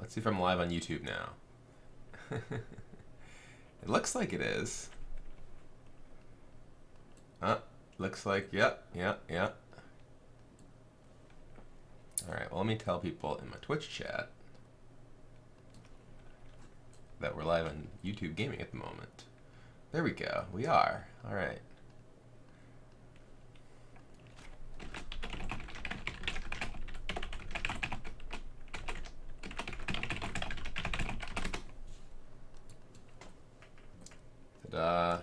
Let's see if I'm live on YouTube now. It looks like it is. Looks like, yep. Alright, well, let me tell people in my Twitch chat that we're live on YouTube Gaming at the moment. There we go. We are. Alright. Ta-da.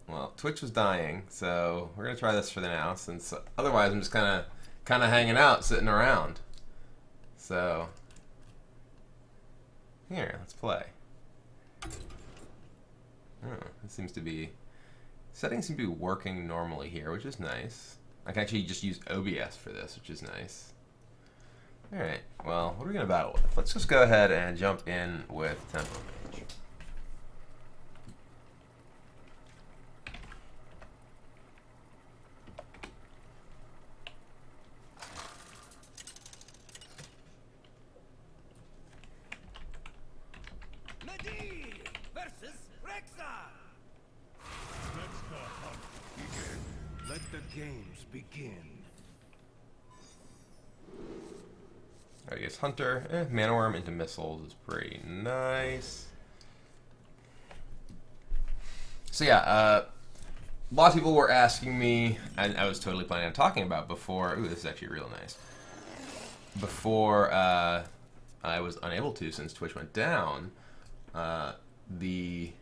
Well, Twitch was dying, so we're gonna try this for the now, since otherwise I'm just kind of hanging out, sitting around. So here, let's play. Oh, it seems to be settings seem to be working normally here, which is nice. I can actually just use OBS for this, which is nice. All right, well, what are we gonna battle with? Let's just go ahead and jump in with Tempo Mage. Games begin. I guess Hunter, Mana Worm into missiles is pretty nice. So yeah, a lot of people were asking me, and I was totally planning on talking about before. Ooh, this is actually real nice. Before I was unable to, since Twitch went down, the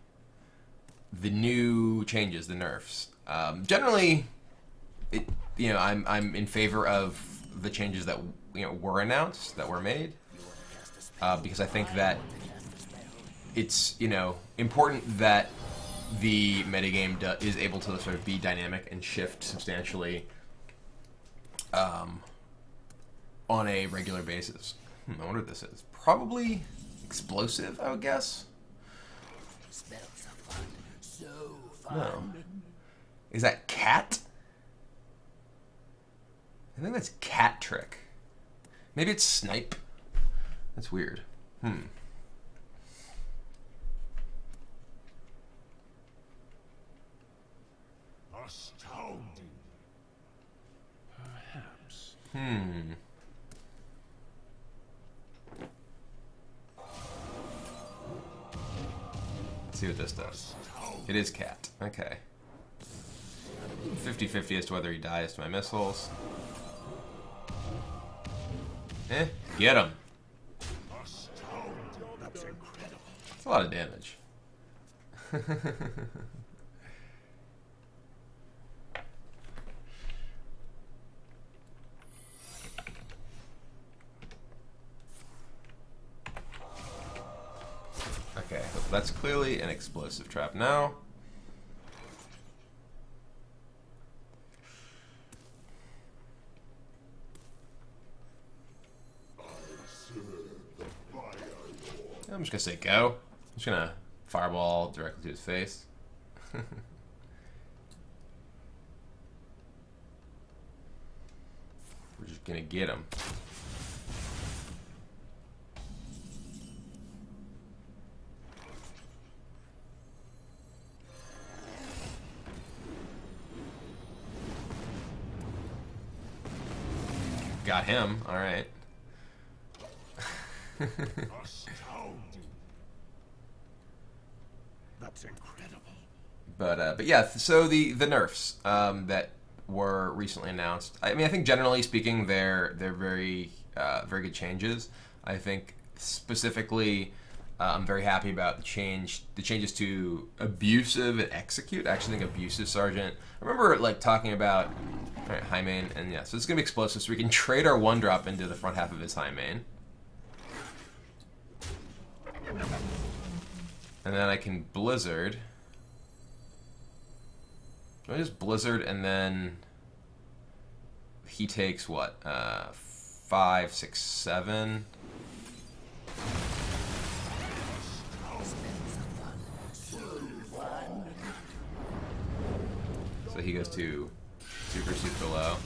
new changes, the nerfs. Generally, I'm in favor of the changes that were announced, that were made, because I think that it's important that the metagame is able to sort of be dynamic and shift substantially on a regular basis. I wonder what this is. Probably explosive, I would guess. Smells so fun. So fun. No. Is that cat? I think that's cat trick. Maybe it's snipe. That's weird. Astounding. Perhaps. Let's see what this does. It is cat. Okay. 50-50 as to whether he dies to my missiles. Get him. That's incredible. That's a lot of damage. Okay, so that's clearly an explosive trap now. I'm just gonna say go. I'm just gonna fireball directly to his face. We're just gonna get him. Got him. All right. That's incredible. But yeah, so the nerfs that were recently announced. I mean, I think generally speaking, they're very very good changes. I think specifically, I'm very happy about the changes to abusive and execute. I actually think abusive sergeant. I remember talking about high main, and yeah, so it's gonna be explosive, so we can trade our 1-drop into the front half of his high main. And then I can Blizzard. I just Blizzard, and then he takes what? 5, 6, 7. So he goes to super low.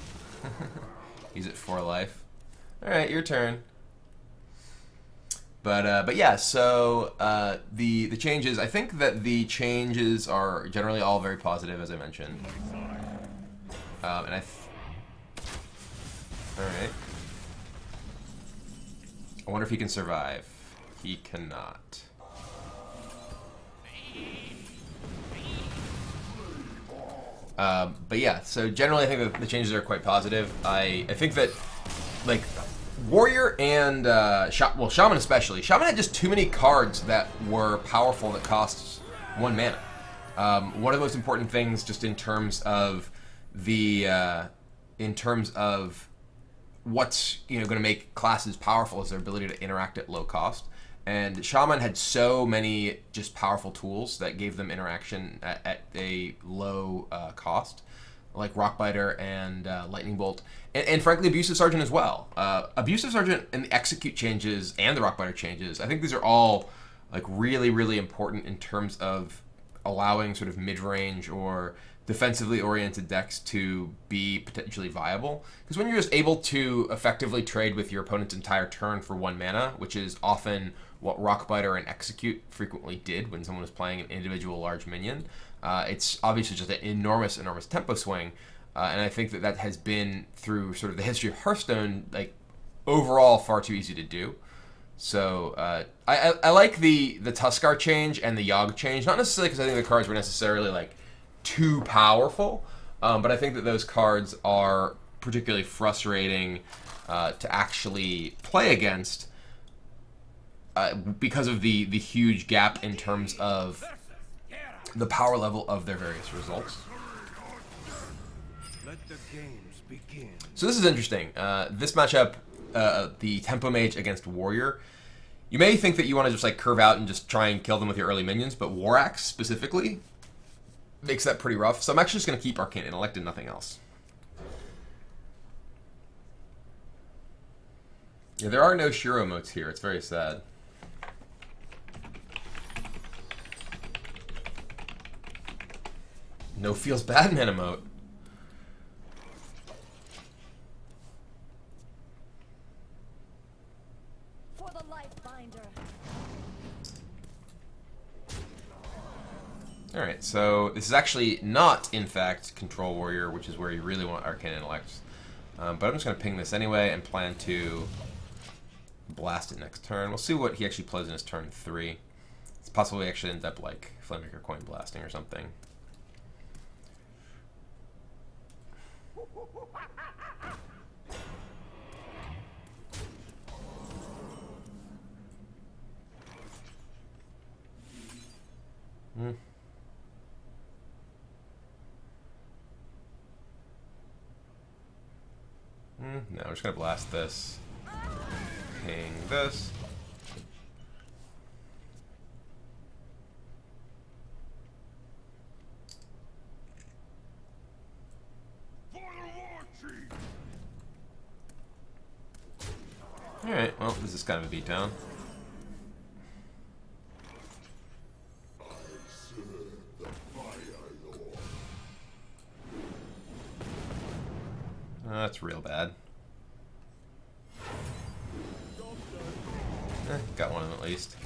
He's at 4 life. All right, your turn. But yeah, so the changes. I think that the changes are generally all very positive, as I mentioned. All right. I wonder if he can survive. He cannot. But yeah, so generally I think that the changes are quite positive. I think that, like, Warrior and Shaman especially. Shaman had just too many cards that were powerful that cost 1 mana. One of the most important things, just in terms of what's going to make classes powerful, is their ability to interact at low cost. And Shaman had so many just powerful tools that gave them interaction at a low cost, like Rockbiter and Lightning Bolt, and frankly Abusive Sergeant as well. Abusive Sergeant and the Execute changes and the Rockbiter changes, I think these are all like really, really important in terms of allowing sort of mid-range or defensively oriented decks to be potentially viable. Because when you're just able to effectively trade with your opponent's entire turn for 1 mana, which is often what Rockbiter and Execute frequently did when someone was playing an individual large minion, it's obviously just an enormous tempo swing. And I think that has been, through sort of the history of Hearthstone, like overall far too easy to do. So I like the Tuskar change and the Yogg change, not necessarily because I think the cards were necessarily like too powerful, but I think that those cards are particularly frustrating to actually play against because of the huge gap in terms of the power level of their various results. Let the games begin. So this is interesting. This matchup, the Tempo Mage against Warrior, you may think that you want to just like curve out and just try and kill them with your early minions, but War Axe specifically makes that pretty rough. So I'm actually just going to keep Arcane Intellect and nothing else. Yeah, there are no Shiro motes here. It's very sad. No Feels Bad Man emote. For the Lifebinder. Alright, so this is actually not, in fact, Control Warrior, which is where you really want Arcane Intellect. But I'm just going to ping this anyway and plan to blast it next turn. We'll see what he actually plays in his turn 3. It's possible he actually ends up like Flamemaker Coin Blasting or something. No, we're just gonna blast this. Ping this. Alright, well, this is kind of a beatdown. That's real bad. Got one of them at least.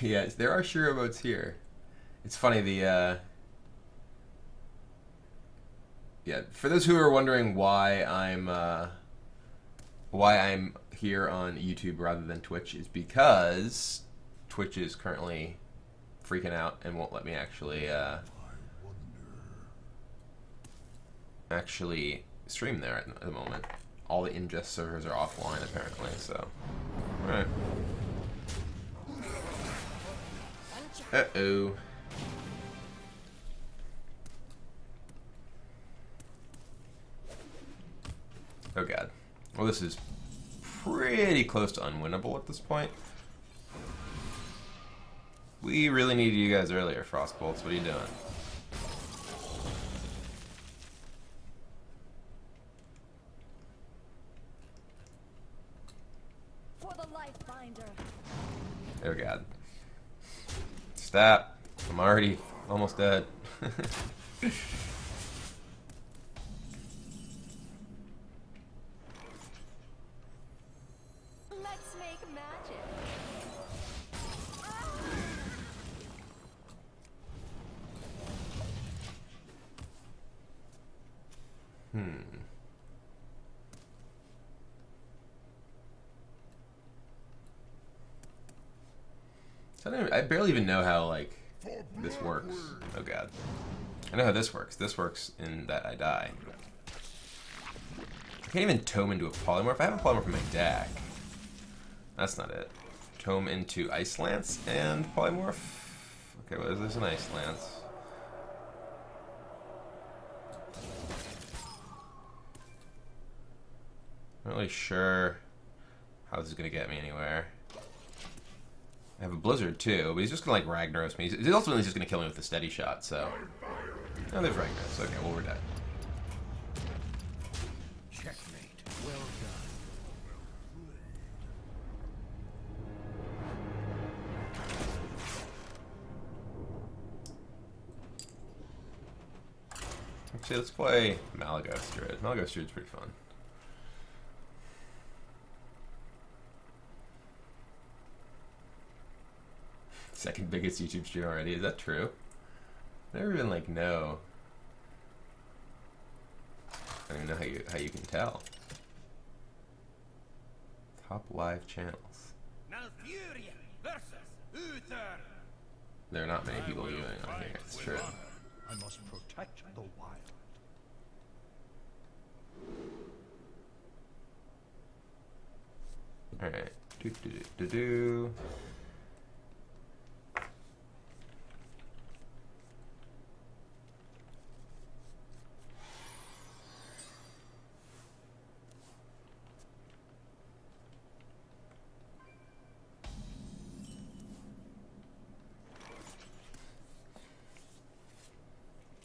Yes, there are Shiro motes here. It's funny, yeah, for those who are wondering why I'm here on YouTube rather than Twitch, is because Twitch is currently freaking out and won't let me actually stream there at the moment. All the ingest servers are offline apparently, so alright. Uh-oh. Oh god. Well, this is pretty close to unwinnable at this point. We really needed you guys earlier, Frostbolts. What are you doing? For the Lifebinder. Oh god. Stop. I'm already almost dead. make magic. So I barely even know how, like, this works. Oh god. I know how this works. This works in that I die. I can't even tome into a polymorph. I have a polymorph in my deck. That's not it. Tome into Ice Lance and polymorph. Okay, well, there's an Ice Lance. I'm not really sure how this is going to get me anywhere. I have a Blizzard too, but he's just going to like Ragnaros me. He's ultimately just going to kill me with a steady shot, so. Oh, there's Ragnaros. Okay, well, we're dead. Checkmate. Well done. Actually, let's play Malagos Druid. Malagos Druid's pretty fun. Second biggest YouTube stream already. Is that true? I never even like know. I don't even know how you can tell. Top live channels. There are not many people viewing on here. It's true. I must protect the wild. All right. Do do do do do.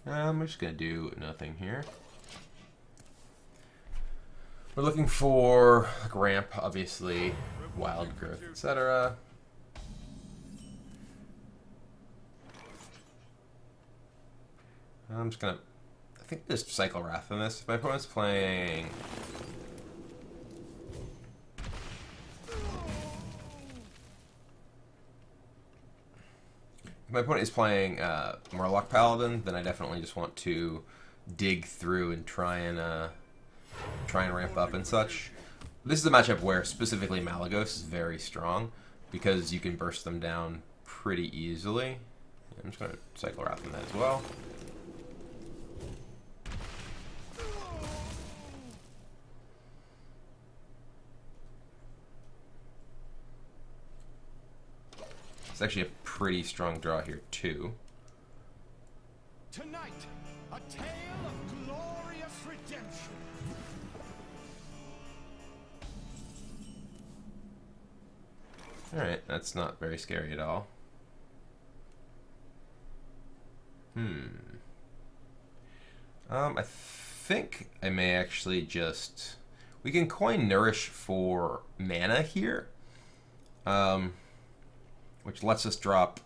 I'm just gonna do nothing here. We're looking for like ramp, obviously, wild growth, etc. I'm just gonna, I think, just cycle Wrath on this. If my opponent's playing. If my opponent is playing Murloc Paladin, then I definitely just want to dig through and try and ramp up and such. This is a matchup where specifically Malagos is very strong because you can burst them down pretty easily. I'm just going to cycle Wrath on that as well. It's actually a pretty strong draw here too. Tonight, a tale of glorious redemption. Alright, that's not very scary at all. I think I may actually just... We can coin Nourish for mana here. Which lets us drop...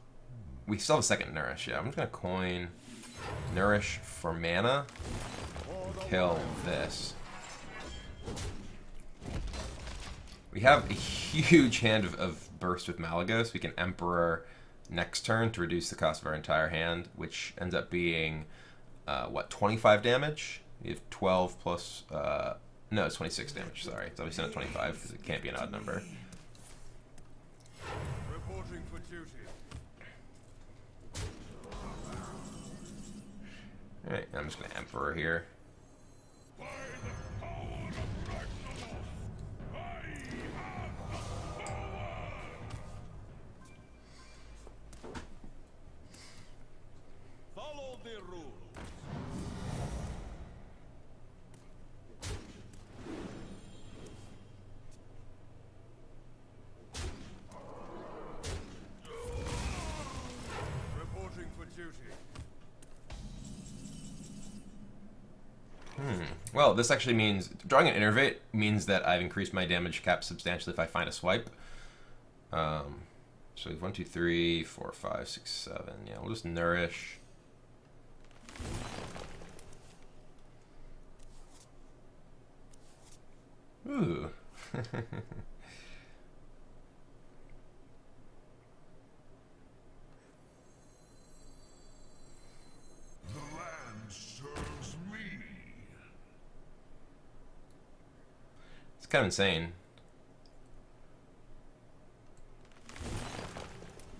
We still have a second Nourish, yeah. I'm just going to coin Nourish for mana. Kill this. We have a huge hand of Burst with Malagos. We can Emperor next turn to reduce the cost of our entire hand, which ends up being, what, 25 damage? We have 12 plus... no, it's 26 damage, sorry. It's obviously not 25 because it can't be an odd number. Reporting for duty. Alright, I'm just going to Emperor here. Follow the rules. Reporting for duty. Well, this actually means... Drawing an Innervate means that I've increased my damage cap substantially if I find a swipe. So we have 1, 2, 3, 4, 5, 6, 7. Yeah, we'll just Nourish. Ooh. It's kind of insane.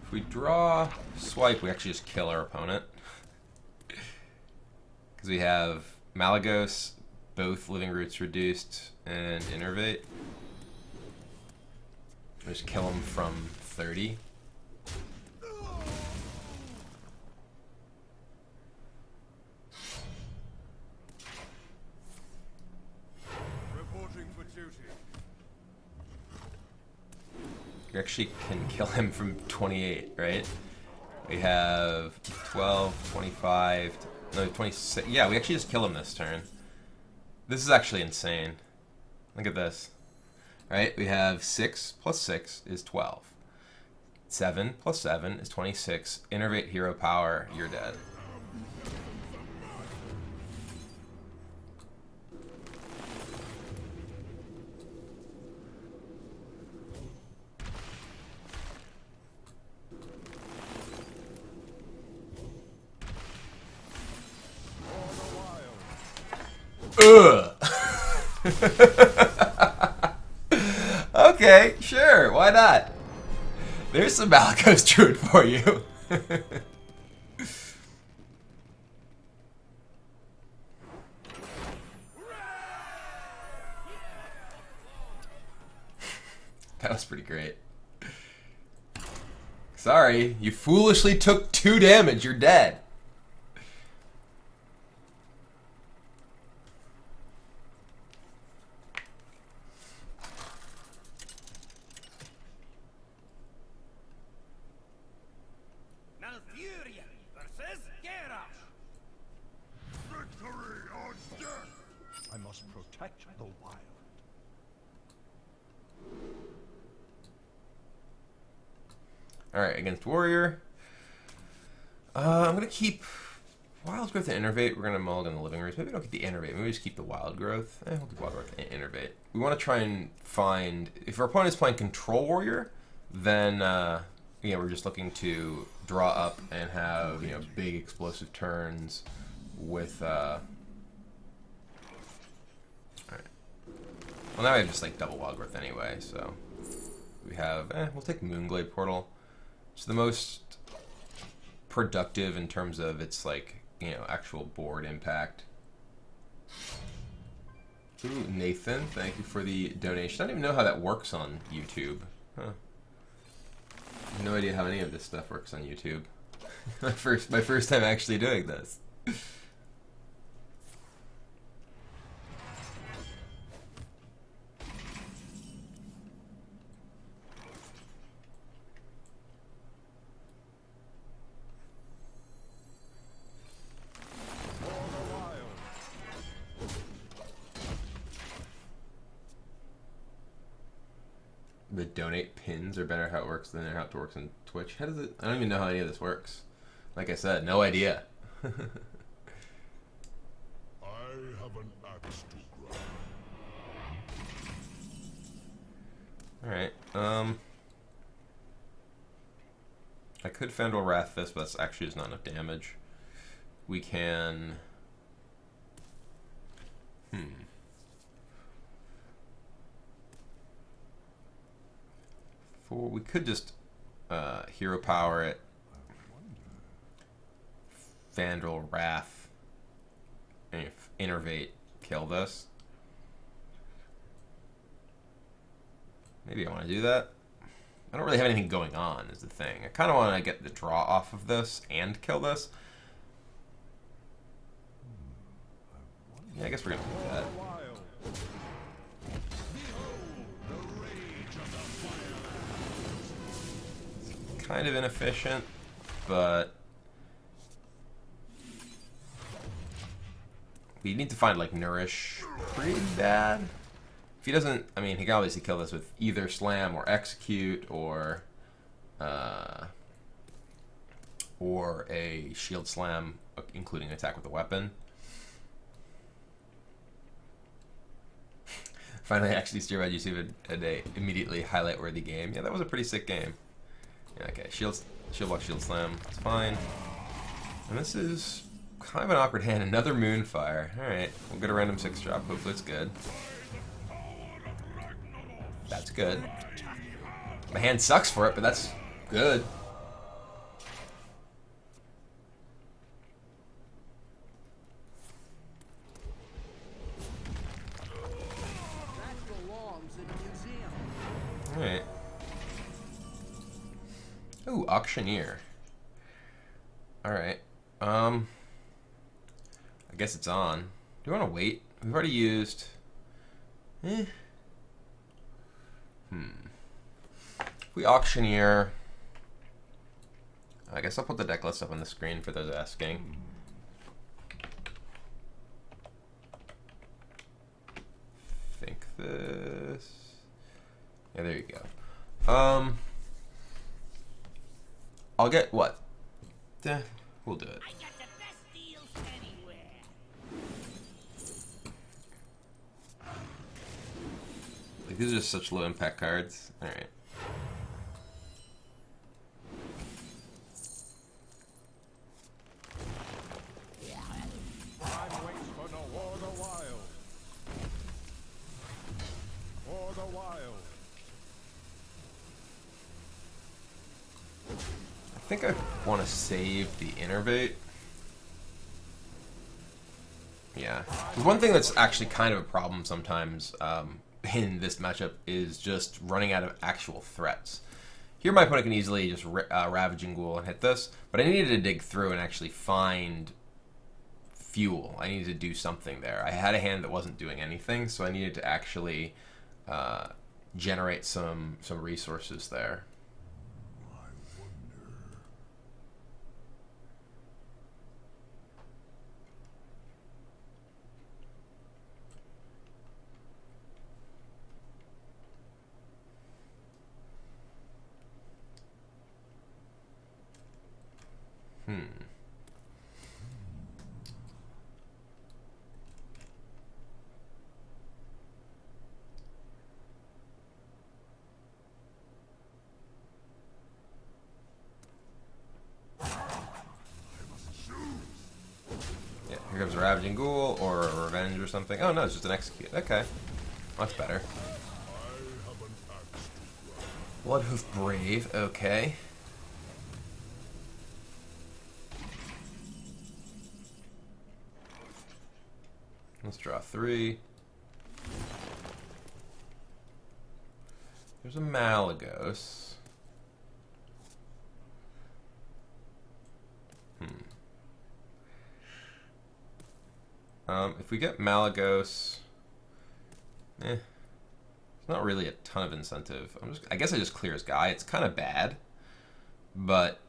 If we draw swipe, we actually just kill our opponent. Because we have Malagos, both living roots reduced, and Innervate. We just kill him from 30. Reporting for duty. You actually can kill him from 28, right? We have 12, 25, no, 26. Yeah, we actually just kill him this turn. This is actually insane. Look at this. Right? We have 6 plus 6 is 12. 7 plus 7 is 26. Innervate hero power, you're dead. Ugh. Okay, sure, why not? There's some Malagos Druid for you. That was pretty great. Sorry, you foolishly took 2 damage, you're dead. Furia versus Garrosh. Victory or death. I must protect the wild. Alright, against Warrior. I'm going to keep Wild Growth and Innervate. We're going to mulligan the Living Roots. Maybe we don't keep the Innervate. Maybe we just keep the Wild Growth. We'll keep Wild Growth and Innervate. We want to try and find... If our opponent is playing Control Warrior, then we're just looking to draw up and have big explosive turns with... Alright. Well, now we have just like double Wild Growth anyway, so... We have... we'll take Moonglade Portal. It's the most productive in terms of its actual board impact. Ooh, Nathan, thank you for the donation. I don't even know how that works on YouTube. Huh. I have no idea how any of this stuff works on YouTube. my first time actually doing this. The donate pins are better how it works than how it works on Twitch. How does it? I don't even know how any of this works. Like I said, no idea. I have an axe to grind. Alright, I could Fandral Wrath this, but that's actually just not enough damage. We can... We could just hero power it, Fandral Wrath, and if Innervate kill this. Maybe I want to do that. I don't really have anything going on is the thing. I kind of want to get the draw off of this and kill this. Yeah, I guess we're going to do that. Kind of inefficient, but we need to find Nourish pretty bad. If he doesn't, I mean, he can obviously kill this with either Slam or Execute or a Shield Slam, including attack with a weapon. Finally, actually steer by YouTube a immediately highlight-worthy game. Yeah, that was a pretty sick game. Yeah, okay, shield block, shield slam, it's fine. And this is kind of an awkward hand, another Moonfire. Alright, we'll get a random 6 drop, hopefully it's good. That's good. My hand sucks for it, but that's good. Alright. Ooh, auctioneer. Alright. I guess it's on. Do you want to wait? We've already used... If we auctioneer... I guess I'll put the deck list up on the screen for those asking. Think this... Yeah, there you go. I'll get what? We'll do it. I got the best deals anywhere. Like, these are just such low impact cards. Alright. Time waits for no war the wild. For the wild. I think I want to save the Innervate. Yeah. One thing that's actually kind of a problem sometimes in this matchup is just running out of actual threats. Here my opponent can easily just Ravaging Ghoul and hit this, but I needed to dig through and actually find fuel. I needed to do something there. I had a hand that wasn't doing anything, so I needed to actually generate some resources there. Yeah, here comes a Ravaging Ghoul or a Revenge or something. Oh no, it's just an Execute. Okay. Much better. Bloodhoof Brave, okay. Let's draw 3. There's a Malagos. If we get Malagos, it's not really a ton of incentive. I guess I just clear his guy. It's kind of bad, but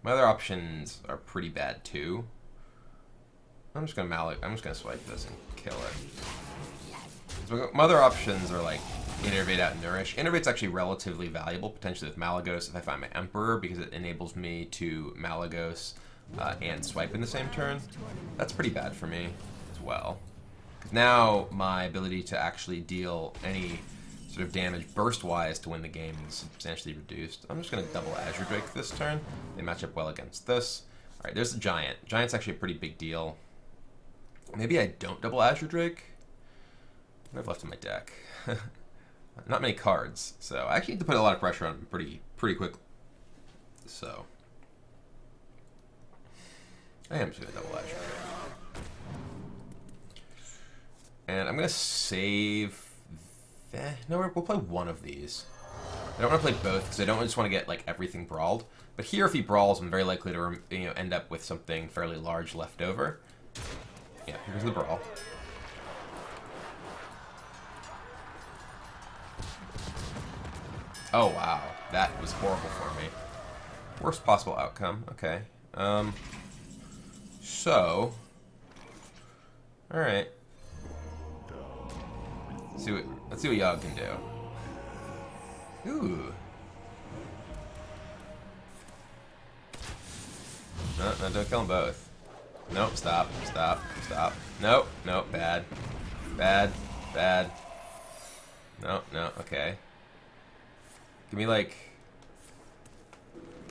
my other options are pretty bad too. I'm just gonna swipe this and kill it. So my other options are like Innervate out Nourish. Innervate's actually relatively valuable, potentially with Malagos if I find my Emperor, because it enables me to Malagos and swipe in the same turn. That's pretty bad for me as well. Because now my ability to actually deal any sort of damage burst-wise to win the game is substantially reduced. I'm just going to double Azure Drake this turn. They match up well against this. Alright, there's the Giant. Giant's actually a pretty big deal. Maybe I don't double Azure Drake? What do I have left in my deck? Not many cards, so I actually need to put a lot of pressure on him pretty quickly. So I am just gonna double Azure Drake. And I'm gonna save. No, we'll play one of these. I don't want to play both because I don't just want to get like everything brawled. But here, if he brawls, I'm very likely to end up with something fairly large left over. Yeah, here's the brawl. Oh wow, that was horrible for me. Worst possible outcome. Okay. So, all right. Let's see what Yogg can do. Ooh. No, don't kill them both. Nope, stop. Nope, bad. No, okay. Give me like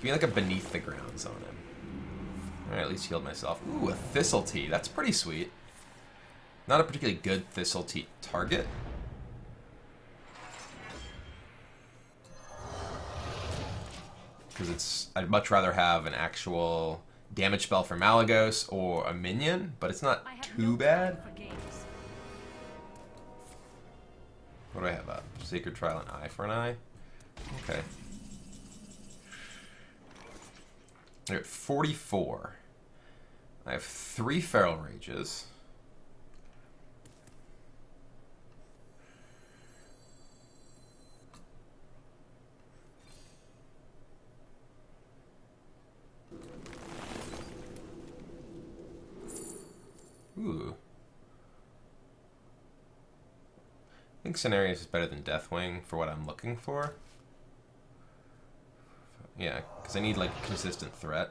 a beneath the grounds on him. Alright, at least healed myself. Ooh, a Thistle Tea. That's pretty sweet. Not a particularly good Thistle target. Because I'd much rather have an actual damage spell for Malagos or a minion, but it's not too bad. What do I have up? Sacred Trial and Eye for an Eye? Okay. I'm at 44. I have 3 Feral Rages. Ooh. I think Cenarius is better than Deathwing for what I'm looking for. Yeah, because I need like a consistent threat.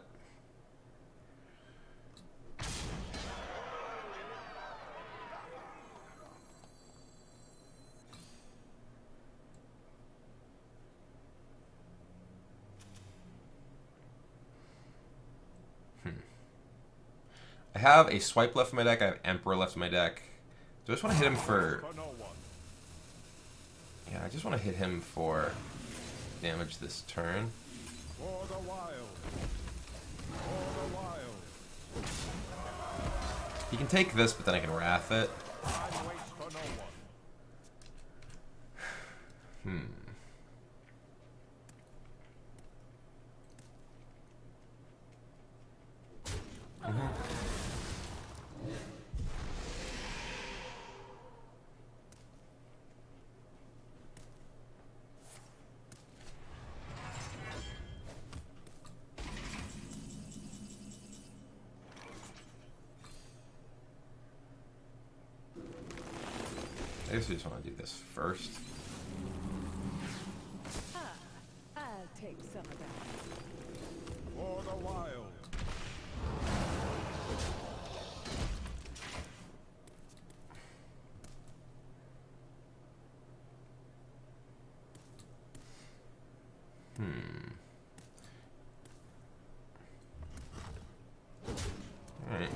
I have a Swipe left in my deck, I have Emperor left in my deck. Do I just want to hit him for... Yeah, I just want to hit him for damage this turn. For the wild. For the wild. He can take this, but then I can Wrath it. I wait for no one. I guess we just want to do this first. I'll take some of that. For the wild. Alright.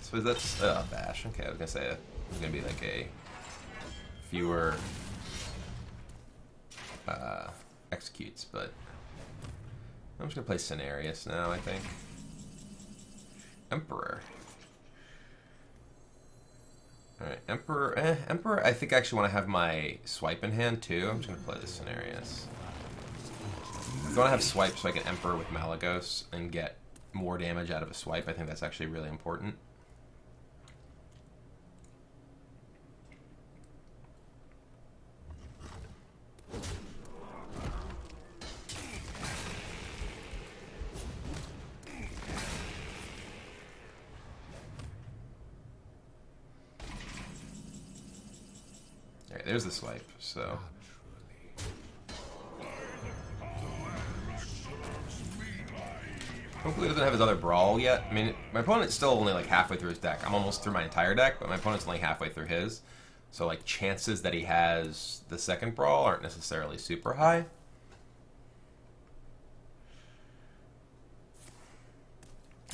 So that's bash. Okay, I was gonna say it was gonna be like a fewer executes, but I'm just gonna play Cenarius now, I think. Emperor. Alright, Emperor. Emperor, I think I actually want to have my Swipe in hand too. I'm just gonna play the Cenarius. I want to have Swipe so I can Emperor with Malagos and get more damage out of a Swipe. I think that's actually really important. Alright, there's the Swipe, so... Hopefully he doesn't have his other Brawl yet. I mean, my opponent's still only like halfway through his deck. I'm almost through my entire deck, but my opponent's only halfway through his. So like chances that he has the second Brawl aren't necessarily super high.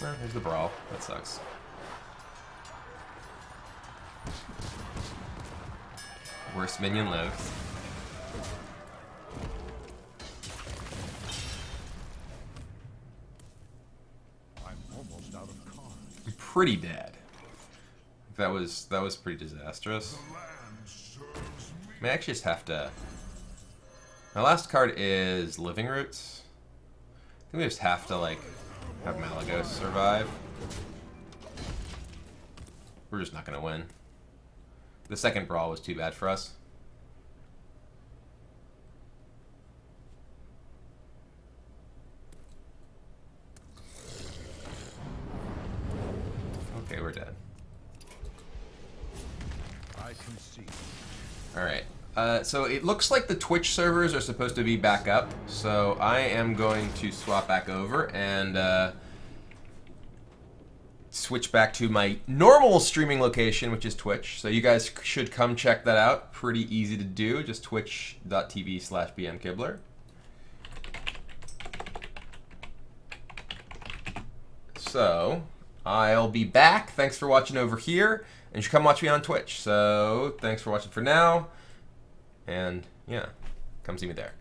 Well, here's the Brawl. That sucks. Worst minion lives. Almost out of cards. I'm pretty dead. That was pretty disastrous. I may actually just have to... My last card is Living Roots. I think we just have to, like, have Malagos survive. We're just not going to win. The second Brawl was too bad for us. Okay, we're dead. I can see. Alright. So it looks like the Twitch servers are supposed to be back up. So I am going to swap back over and switch back to my normal streaming location, which is Twitch. So you guys should come check that out. Pretty easy to do. Just twitch.tv/bmkibler. So I'll be back. Thanks for watching over here. And you should come watch me on Twitch. So thanks for watching for now. And yeah, come see me there.